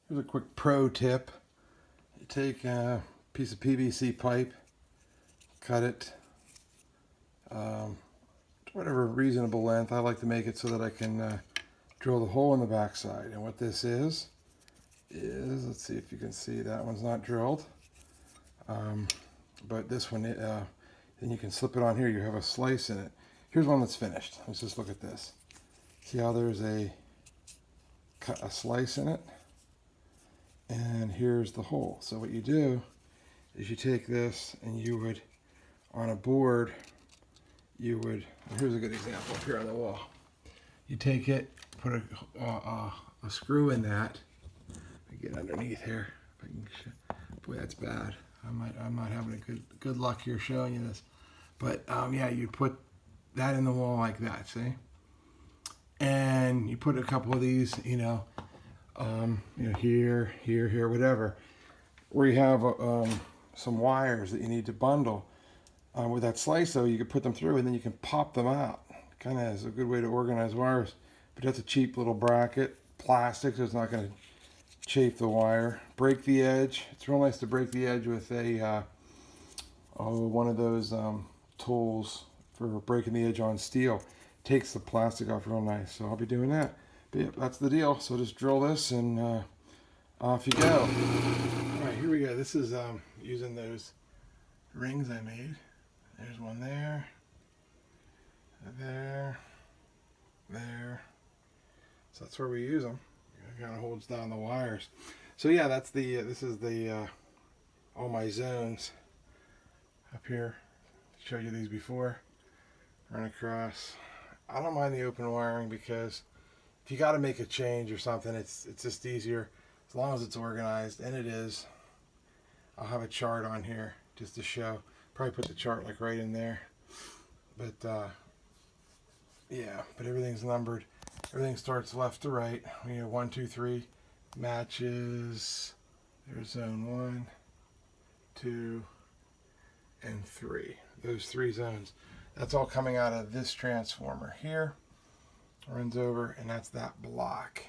Here's a quick pro tip. You take a piece of PVC pipe, cut it to whatever reasonable length. I like to make it so that I can drill the hole in the backside. And what this is, let's see if you can see, that one's not drilled. But this one, then you can slip it on here. You have a slice in it. Here's one that's finished. Let's just look at this. See how there's a slice in it? And here's the hole. So what you do is you take this and you would, on a board, you would, here's a good example up here on the wall. You take it, put a screw in that. Let me get underneath here. If I can boy, that's bad. I'm not having a good luck here showing you this. But yeah, you put that in the wall like that, see? And you put a couple of these, here, whatever, where you have some wires that you need to bundle. With that slice, though, you can put them through and then you can pop them out. Kind of is a good way to organize wires. But that's a cheap little bracket, plastic, so it's not going to chafe the wire. Break the edge. It's real nice to break the edge with a one of those tools for breaking the edge on steel. Takes the plastic off real nice. So I'll be doing that. But yeah, that's the deal. So just drill this and off you go. All right, here we go. This is using those rings I made. There's one there, there. So that's where we use them. It kind of holds down the wires. So yeah, that's the this is the all my zones up here. Showed you these before. Run across. I don't mind the open wiring because if you got to make a change or something, it's just easier as long as it's organized, and it is. I'll have a chart on here just to show. Probably put the chart like right in there, but yeah, but everything's numbered. Everything starts left to right. We have 1, 2, 3 matches. There's zone 1, 2, and 3. Those 3 zones. That's all coming out of this transformer here. Runs over, and that's that block.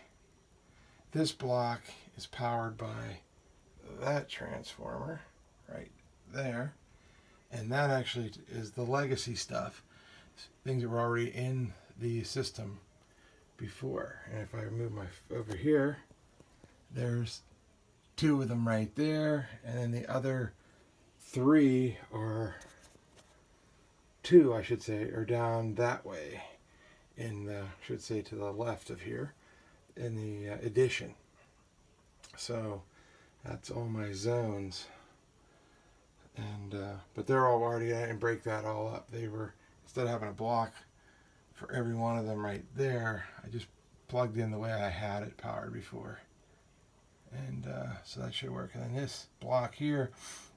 This block is powered by that transformer right there. And that actually is the legacy stuff. Things that were already in the system before. And if I move my over here, there's 2 of them right there. And then the other 3 are 2, I should say, are down that way. In the, should say to the left of here in the addition. So that's all my zones. And but they're all already, I didn't break that all up. They were, instead of having a block for every one of them right there, I just plugged in the way I had it powered before. And so that should work. And then this block here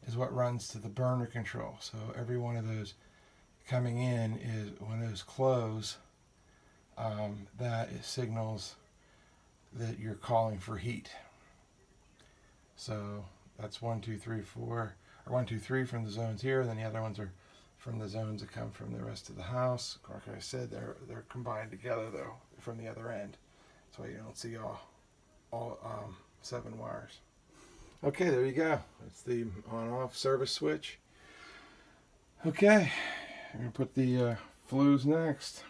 is what runs to the burner control. So every one of those coming in is, when those close, that it signals that you're calling for heat. So that's 1, 2, 3, 4, or 1, 2, 3 from the zones here, and then the other ones are from the zones that come from the rest of the house. Like I said, they're combined together though from the other end. That's why you don't see all 7 wires. Okay, there you go. It's the on-off service switch. Okay, I'm gonna put the flues next.